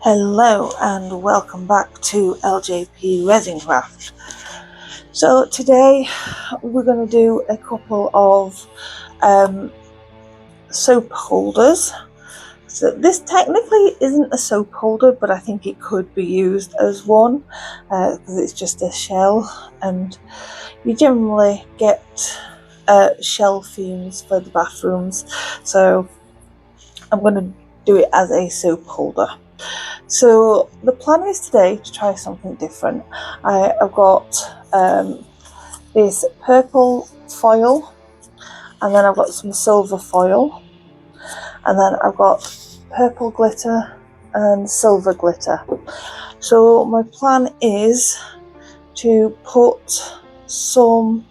Hello and welcome back to LJP Resin Craft. So today we're going to do a couple of soap holders. So this technically isn't a soap holder, but I think it could be used as one because it's just a shell, and you generally get shell themes for the bathrooms. So I'm going to do it as a soap holder. So the plan is today to try something different. I've got this purple foil, and then I've got some silver foil, and then I've got purple glitter and silver glitter. So my plan is to put some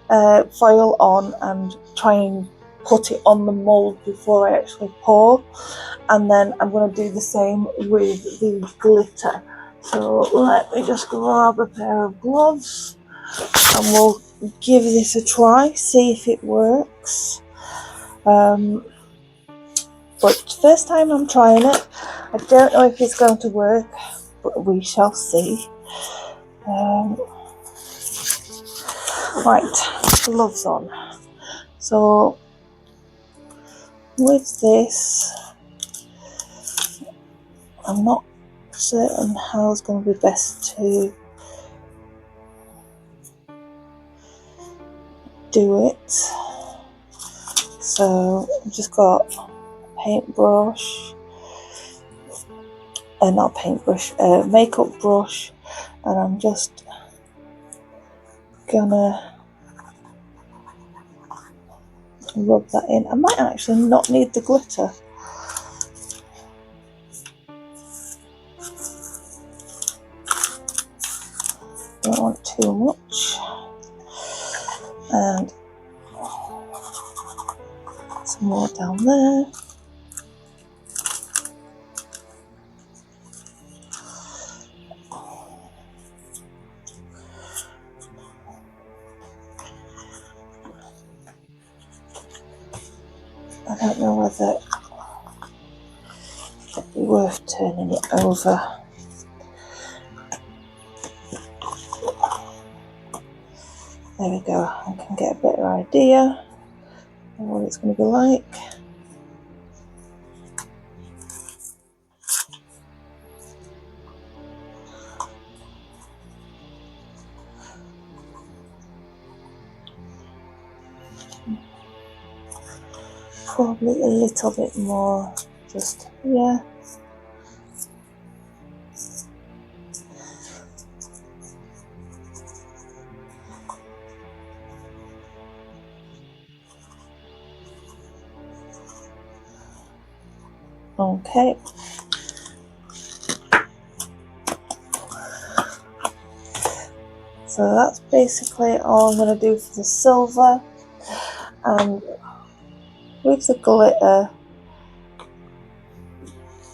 foil on and try and put it on the mould before I actually pour, and then I'm going to do the same with the glitter. So let me just grab a pair of gloves and we'll give this a try, see if it works. But first time I'm trying it, I don't know if it's going to work, but we shall see. Right, gloves on. So with this, I'm not certain how it's going to be best to do it. So I've just got a paintbrush, not paintbrush, makeup brush, and I'm just gonna rub that in. I might actually not need the glitter. Don't want too much. And some more down there. I don't know whether it'd be worth turning it over. There we go, I can get a better idea of what it's going to be like. Probably a little bit more, just yeah. Okay. So that's basically all I'm going to do for the silver. And with the glitter,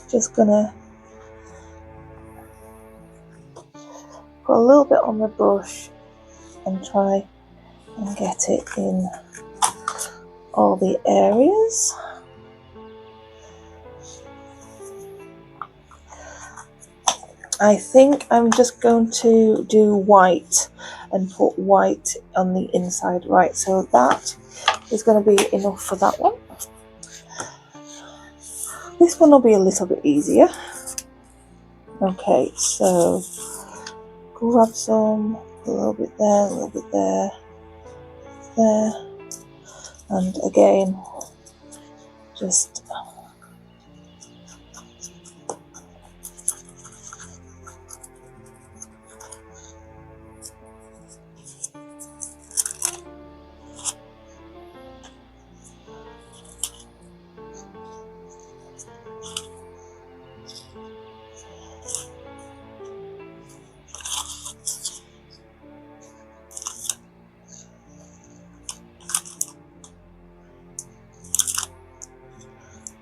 just gonna put a little bit on the brush and try and get it in all the areas. I think I'm just going to do white and put white on the inside. Right, so that is going to be enough for that one. This one will be a little bit easier. Okay, so grab some, a little bit there, a little bit there, there, and again, just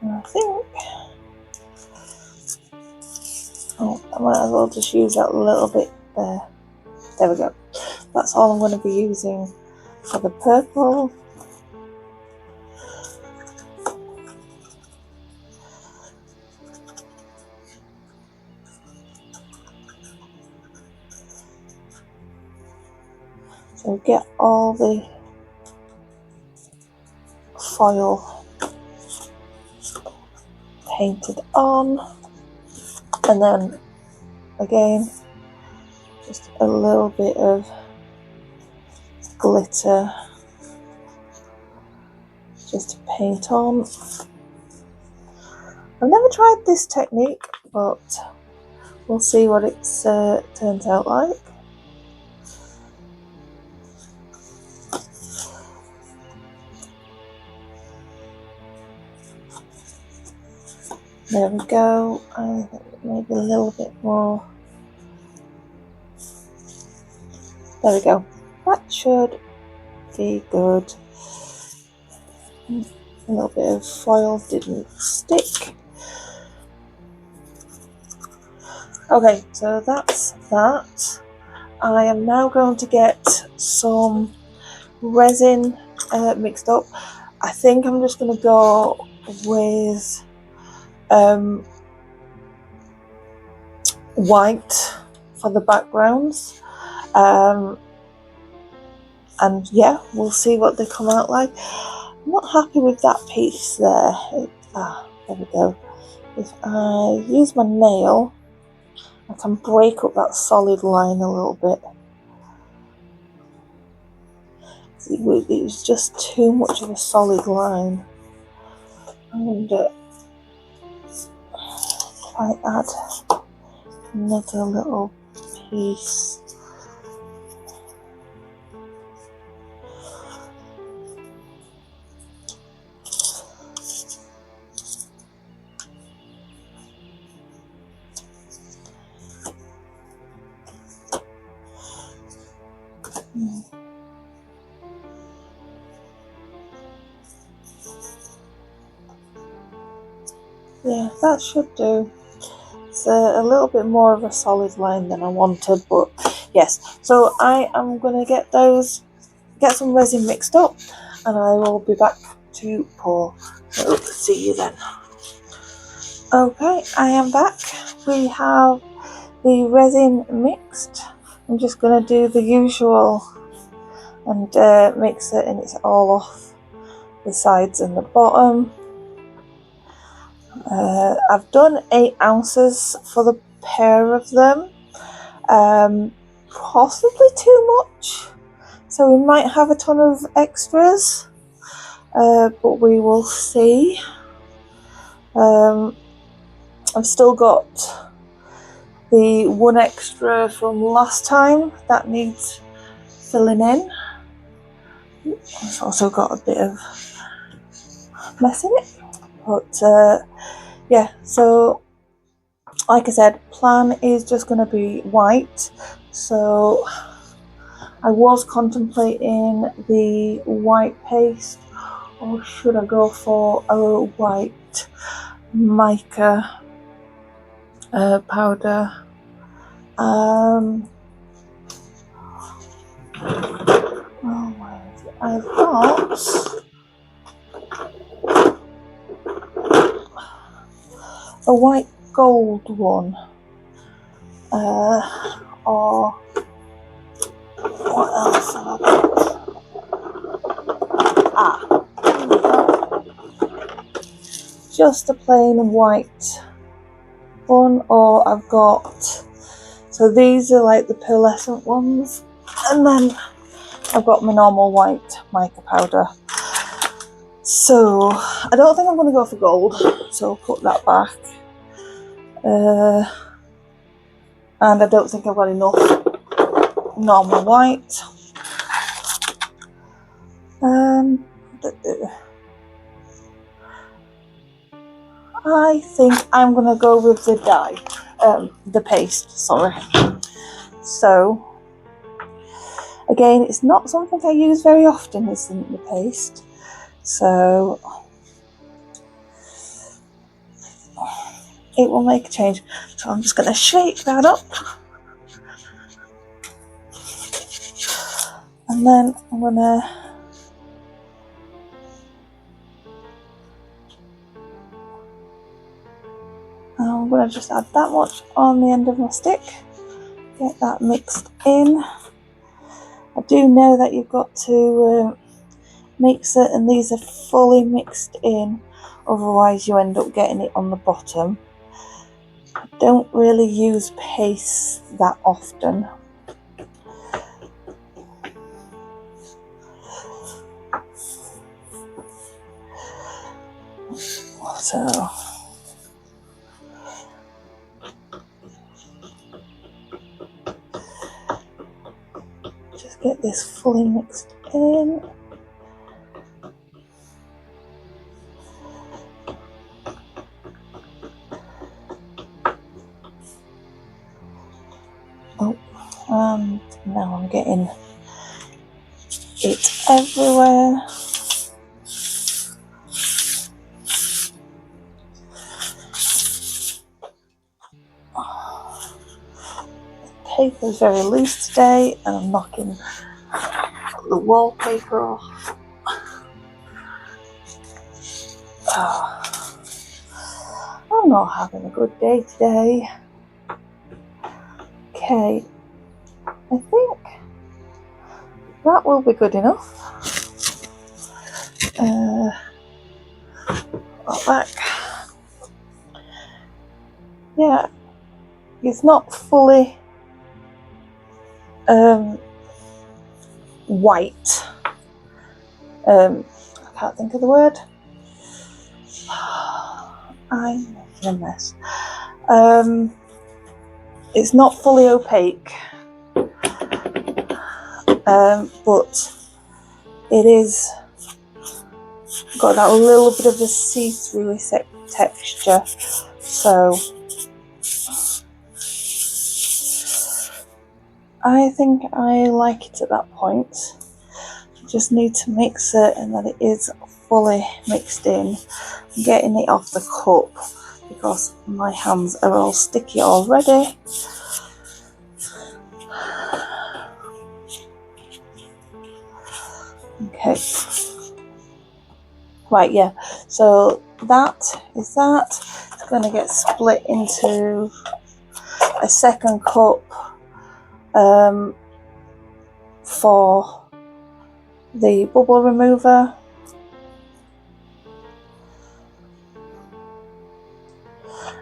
I think, I might as well just use that little bit there. There we go. That's all I'm going to be using for the purple. So get all the foil painted on, and then again just a little bit of glitter just to paint on. I've never tried this technique, but we'll see what it turns out like. There we go. I think maybe a little bit more. There we go. That should be good. A little bit of foil didn't stick. Okay, so that's that. I am now going to get some resin mixed up. I think I'm just going to go with white for the backgrounds, and yeah, we'll see what they come out like. I'm not happy with that piece there. There we go. If I use my nail, I can break up that solid line a little bit. It was just too much of a solid line. I'm going to try add another little piece. Yeah, that should do. It's a little bit more of a solid line than I wanted, but yes. So I am going to get some resin mixed up, and I will be back to pour. So see you then. Okay, I am back. We have the resin mixed. I'm just going to do the usual and mix it, and it's all off the sides and the bottom. I've done 8 ounces for the pair of them, possibly too much, so we might have a ton of extras, but we will see. I've still got the one extra from last time that needs filling in. It's also got a bit of mess in it, but yeah, so like I said, plan is just going to be white. So I was contemplating the white paste, or should I go for a white mica powder? I've got a white gold one, or what else have I got? Just a plain white one, or I've got, so these are like the pearlescent ones, and then I've got my normal white mica powder. So I don't think I'm going to go for gold, so I'll put that back. And I don't think I've got enough normal white. I think I'm going to go with the dye, the paste, sorry. So again, it's not something I use very often, isn't the paste? So it will make a change. So I'm just going to shake that up, and then I'm going to just add that much on the end of my stick, get that mixed in, I do know that you've got to make certain these are fully mixed in, otherwise you end up getting it on the bottom. I don't really use paste that often. So just get this fully mixed in. Oh, and now I'm getting it everywhere. Paper's very loose today and I'm knocking the wallpaper off. Oh, I'm not having a good day today. Okay, I think that will be good enough. Got back. Yeah, it's not fully white. I can't think of the word. I'm making a mess. It's not fully opaque, but it is got that little bit of a see-through texture. So I think I like it at that point. Just need to make certain that it is fully mixed in. I'm getting it off the cup because my hands are all sticky already. Okay. Right, yeah. So that is that. It's going to get split into a second cup for the bubble remover.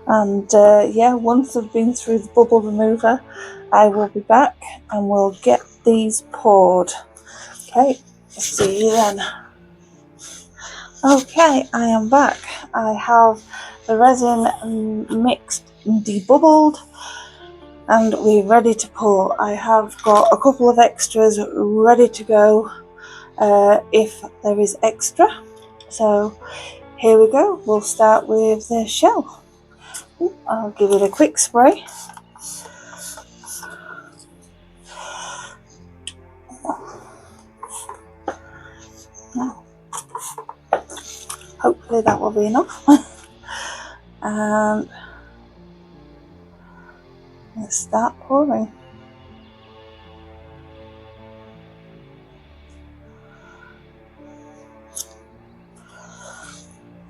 And yeah, once I've been through the bubble remover, I will be back and we'll get these poured. Okay, see you then. Okay, I am back. I have the resin mixed and debubbled and we're ready to pour. I have got a couple of extras ready to go if there is extra. So here we go. We'll start with the shell. I'll give it a quick spray. Hopefully that will be enough. And let's start pouring.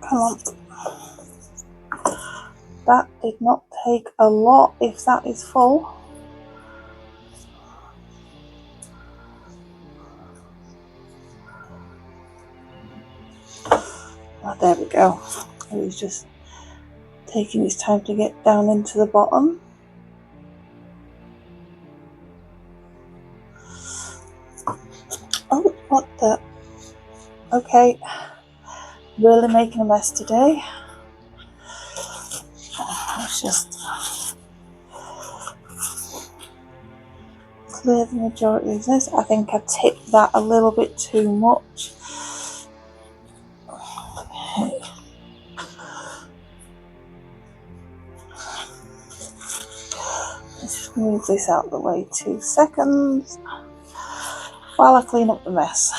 Come on. That did not take a lot if that is full. Oh, there we go. It was just taking its time to get down into the bottom. Oh, what the? Okay, really making a mess today. Let's just clear the majority of this. I think I tipped that a little bit too much. Okay. Let's just move this out of the way 2 seconds while I clean up the mess.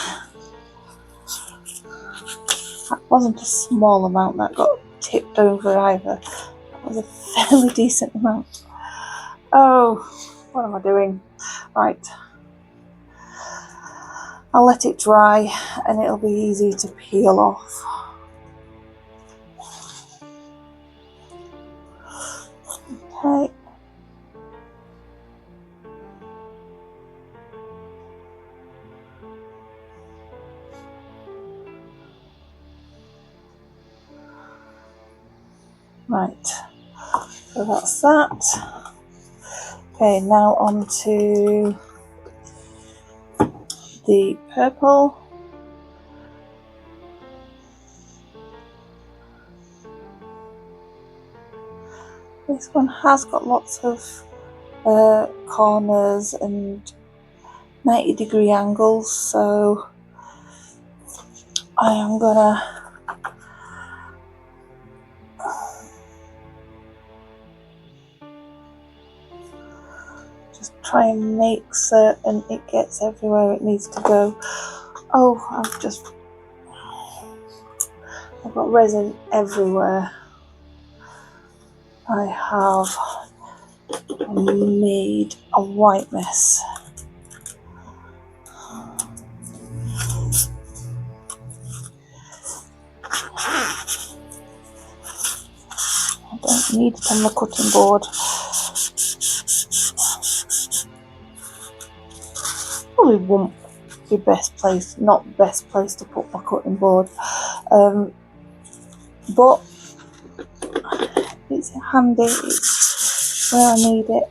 That wasn't a small amount that got tipped over either. That was a fairly decent amount. Oh, what am I doing? Right. I'll let it dry and it'll be easy to peel off. Okay. Right, so that's that. Okay, now on to the purple. This one has got lots of corners and 90-degree angles, so I am gonna just try and make certain it gets everywhere it needs to go. Oh, I've got resin everywhere. I have made a white mess. I don't need it on the cutting board. Probably won't be not best place to put my cutting board, but it's handy, it's where I need it.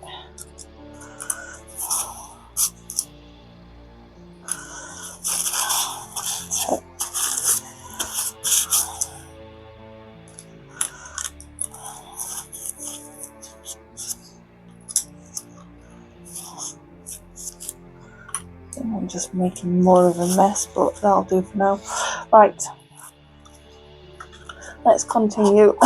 I'm just making more of a mess, but that'll do for now. Right, let's continue.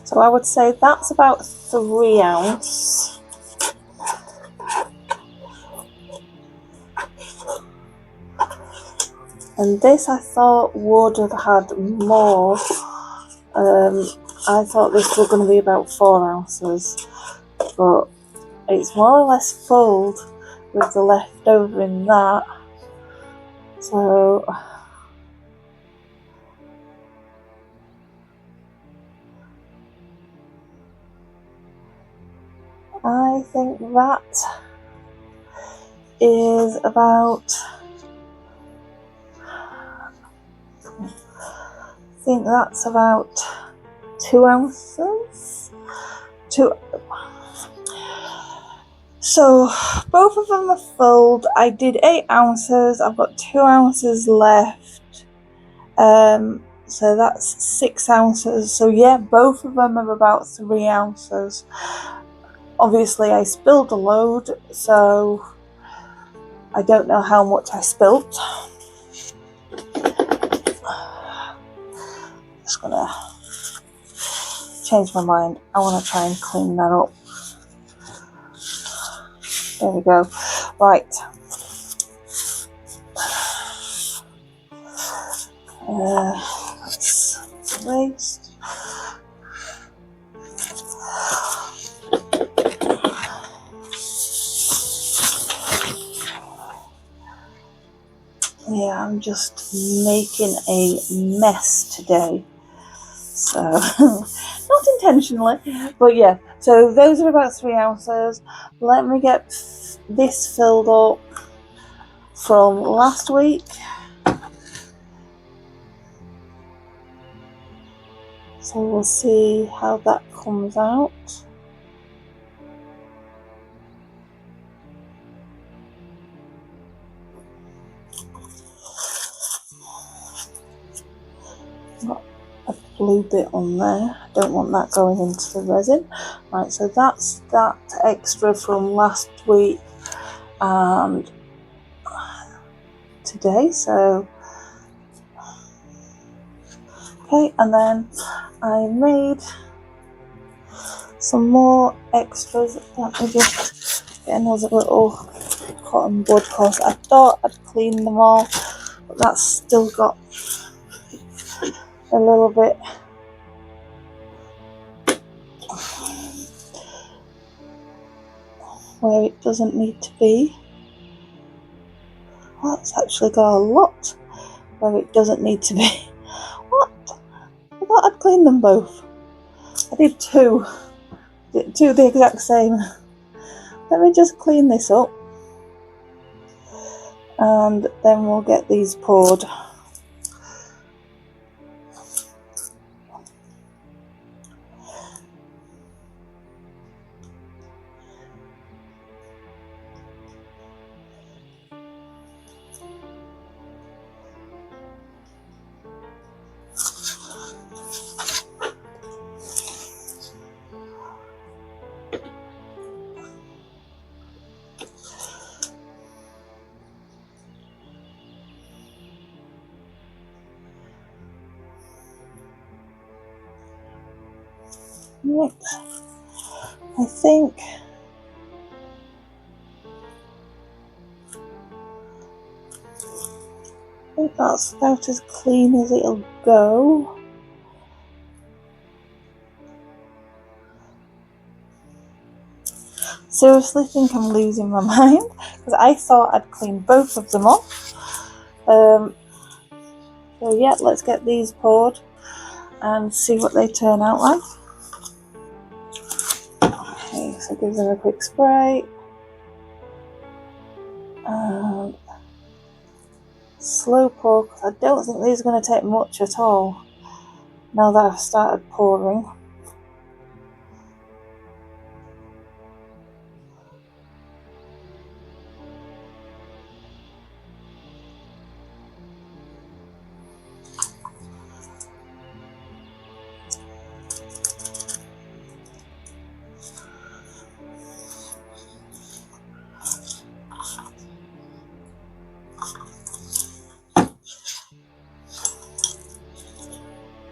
So I would say that's about 3 ounce. And this I thought would have had more. I thought this was going to be about 4 ounces, but it's more or less filled with the leftover in that. So I think that is about, I think that's about 2 ounces. So both of them are filled. I did 8 ounces. I've got 2 ounces left. So that's 6 ounces. So yeah, both of them are about 3 ounces. Obviously I spilled a load, so I don't know how much I spilt. Just gonna change my mind. I want to try and clean that up. There we go. Right. That's waste. Yeah, I'm just making a mess today. So, not intentionally, but yeah. So those are about 3 ounces. Let me get this filled up from last week. So we'll see how that comes out. Got a blue bit on there. Don't want that going into the resin. Right, so that's that extra from last week and today. So okay, and then I made some more extras. Let me just get another little cotton bud because I thought I'd cleaned them all, but that's still got a little bit where it doesn't need to be. Well, it's actually got a lot where it doesn't need to be. What? I thought I'd cleaned them both. I did two. Two the exact same. Let me just clean this up. and then we'll get these poured. Right, I think that's about as clean as it'll go. Seriously think I'm losing my mind because I thought I'd cleaned both of them off. So yeah, let's get these poured and see what they turn out like. Okay, so give them a quick spray and slow pour, because I don't think these are going to take much at all now that I've started pouring.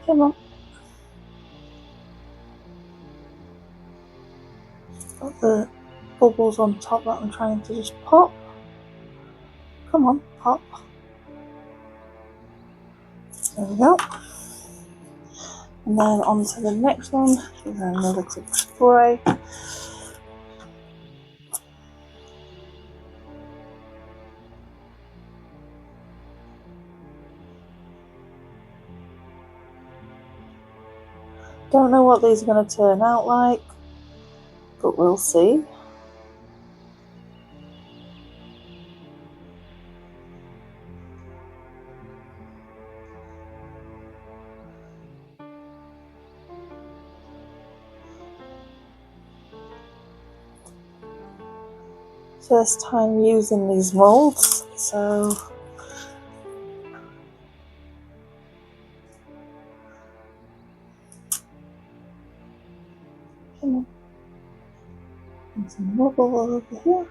Come on. Got the bubbles on top that I'm trying to just pop. Come on, pop. There we go. And then on to the next one. Give it another quick spray. Don't know what these are going to turn out like, but we'll see. First time using these molds, so come on. And some bubble over here.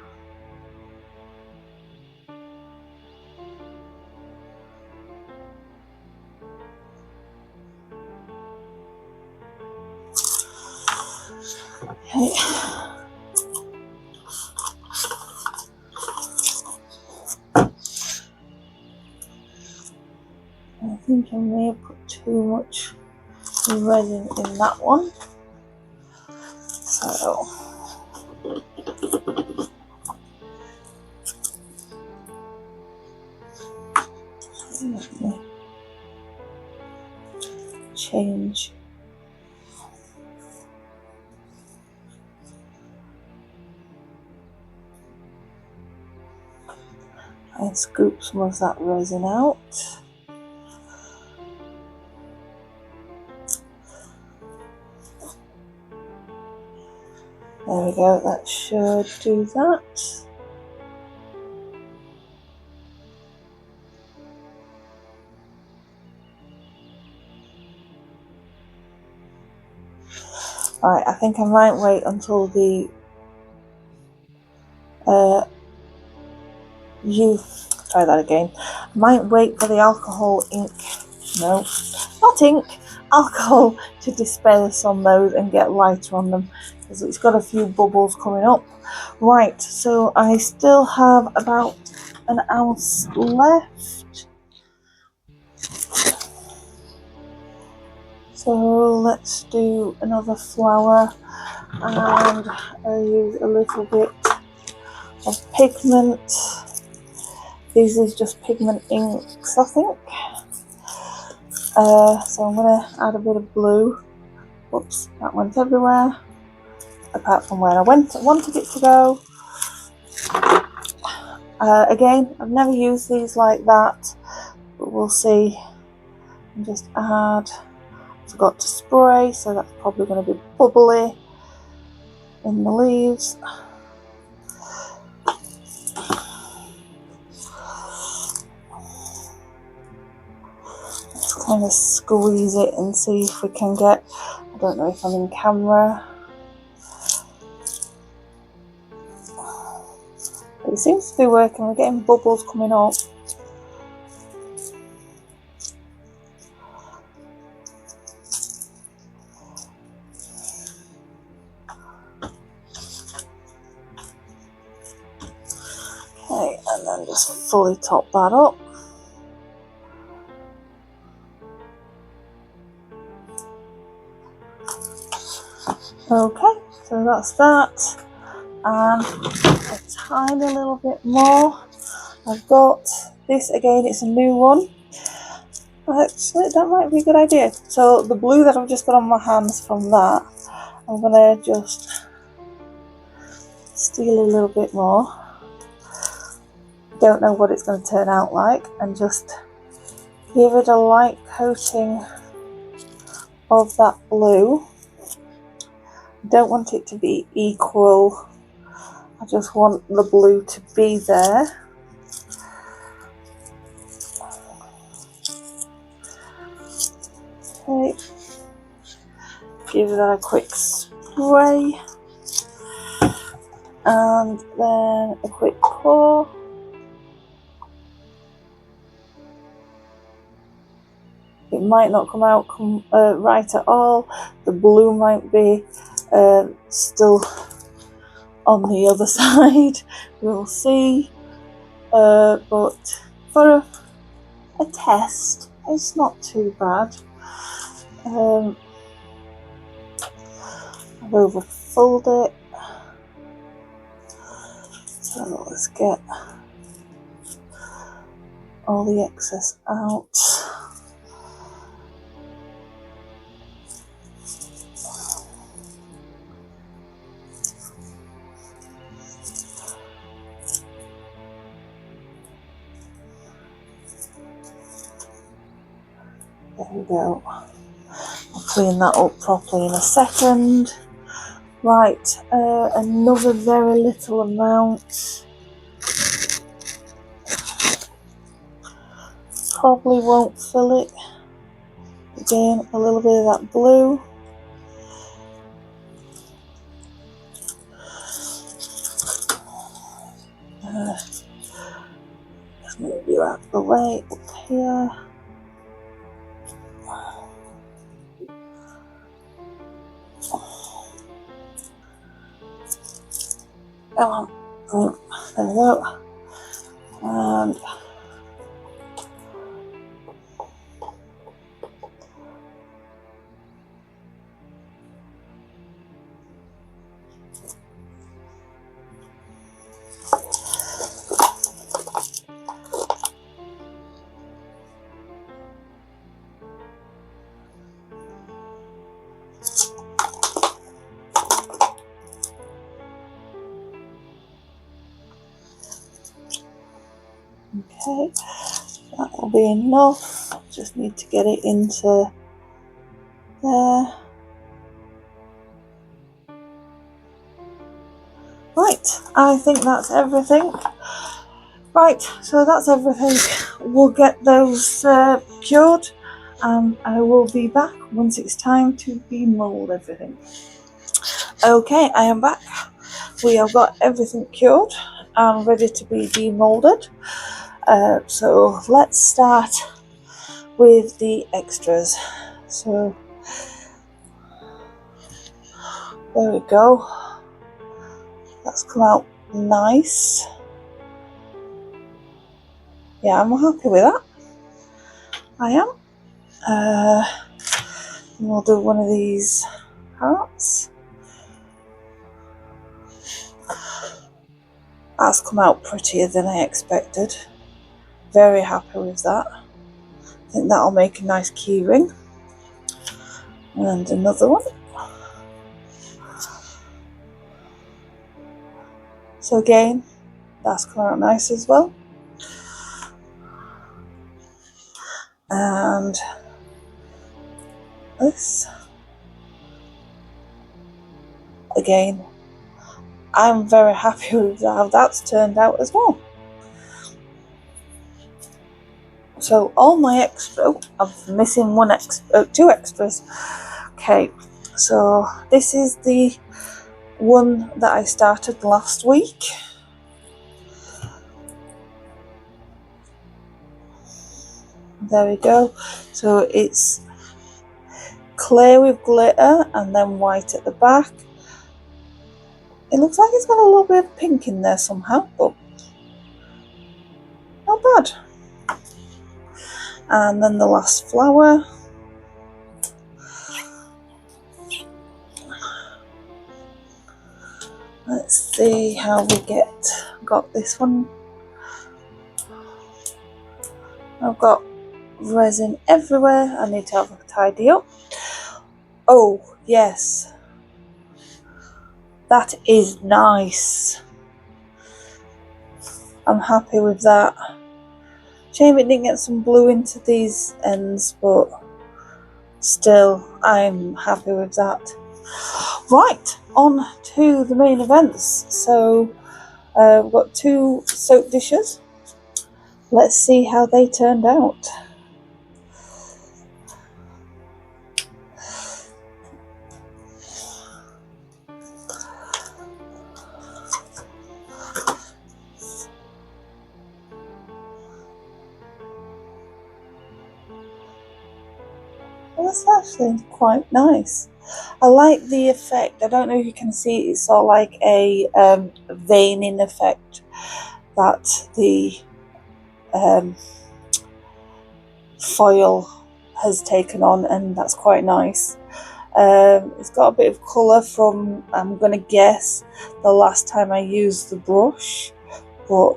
Okay. I think I may have put too much resin in that one. So let me change. And scoop some of that resin out. There we go, that should do that. Right, I think I might wait until the try that again. I might wait for the alcohol alcohol to disperse on those and get lighter on them, because it's got a few bubbles coming up. Right, so I still have about an ounce left. So let's do another flower, and I'll use a little bit of pigment. This is just pigment inks, I think. So I'm going to add a bit of blue. Whoops, that went everywhere, apart from where I wanted it to go. Again, I've never used these like that, but we'll see. And just add, forgot to spray, so that's probably going to be bubbly in the leaves. Let's kind of squeeze it and see if we can get, I don't know if I'm in camera. But it seems to be working, we're getting bubbles coming up. Okay, and then just fully top that up. Okay, so that's that, and a tiny little bit more. I've got this again, it's a new one. Actually, that might be a good idea. So the blue that I've just got on my hands from that, I'm gonna just steal a little bit more. Don't know what it's going to turn out like, and just give it a light coating of that blue. Don't want it to be equal, I just want the blue to be there. Okay, give that a quick spray and then a quick pour. It might not come out right at all, the blue might be still on the other side, we'll see, but for a test it's not too bad. I've overfilled it, so let's get all the excess out. There we go. I'll clean that up properly in a second. Right, another very little amount. Probably won't fill it. Again, a little bit of that blue. Just move you out of the way up here. Come on. There we go. And okay, that will be enough. Just need to get it into there. Right, I think that's everything. Right, so that's everything. We'll get those cured, and I will be back once it's time to demold everything. Okay, I am back. We have got everything cured and ready to be demolded. So let's start with the extras. So there we go. That's come out nice. Yeah, I'm happy with that. I am. And we'll do one of these hearts. That's come out prettier than I expected. Very happy with that. I think that'll make a nice key ring. And another one. So again, that's come out nice as well. And this, again, I'm very happy with how that's turned out as well. So all my extra, I'm missing two extras. Okay, so this is the one that I started last week. There we go. So it's clear with glitter and then white at the back. It looks like it's got a little bit of pink in there somehow, but not bad. And then the last flower. Let's see how we got this one. I've got resin everywhere. I need to have a tidy up. Oh yes, that is nice. I'm happy with that. Shame it didn't get some blue into these ends, but still, I'm happy with that. Right, on to the main events. So we've got 2 soap dishes. Let's see how they turned out. Well, that's actually quite nice. I like the effect. I don't know if you can see it. It's sort of like a veining effect that the foil has taken on, and that's quite nice. It's got a bit of colour from, I'm going to guess, the last time I used the brush, but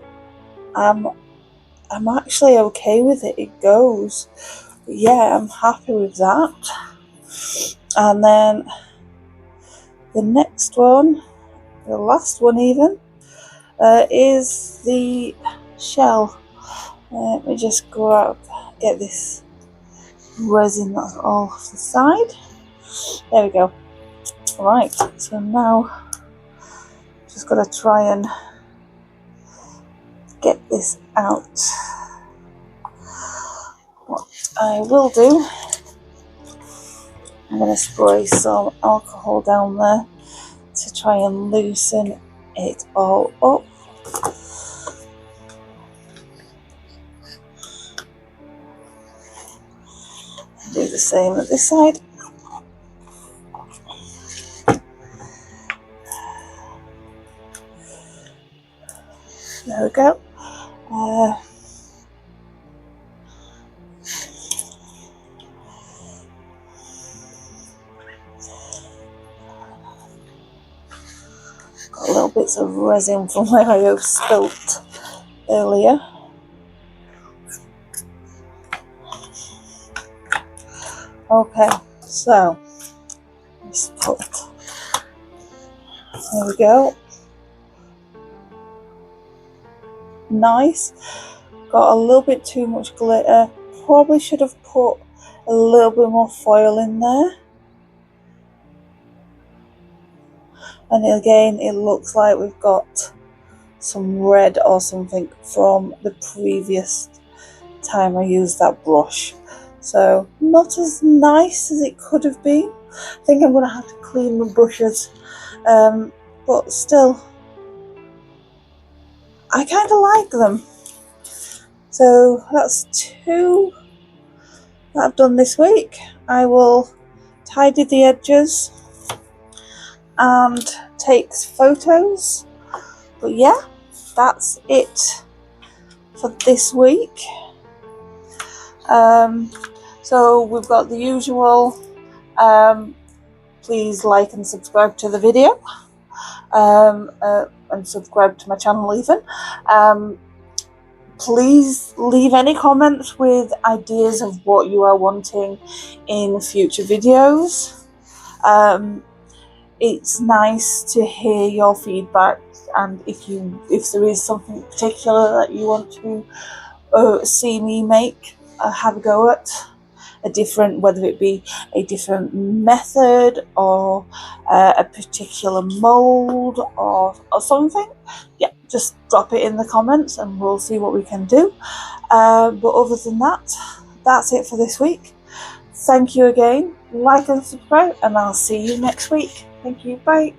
I'm actually okay with it. It goes. But yeah, I'm happy with that. And then the next one, the last one even, is the shell. Let me just go out, get this resin that's all off the side. There we go. Right, so now just got to try and get this out. What I will do, I'm going to spray some alcohol down there to try and loosen it all up. Do the same at this side. There we go. Got little bits of resin from where I spilt earlier. Okay, so let's put, there we go. Nice. Got a little bit too much glitter. Probably should have put a little bit more foil in there. And again, it looks like we've got some red or something from the previous time I used that brush. So not as nice as it could have been. I think I'm going to have to clean my brushes, but still, I kind of like them. So that's 2 that I've done this week. I will tidy the edges and take photos. But yeah, that's it for this week. So we've got the usual, please like and subscribe to the video, and subscribe to my channel even. Please leave any comments with ideas of what you are wanting in future videos. it's nice to hear your feedback, and if there is something particular that you want to see me make, have a go at, whether it be a different method or a particular mold or something, yeah, just drop it in the comments and we'll see what we can do. But other than that, that's it for this week. Thank you again, like and subscribe, and I'll see you next week. Thank you, bye.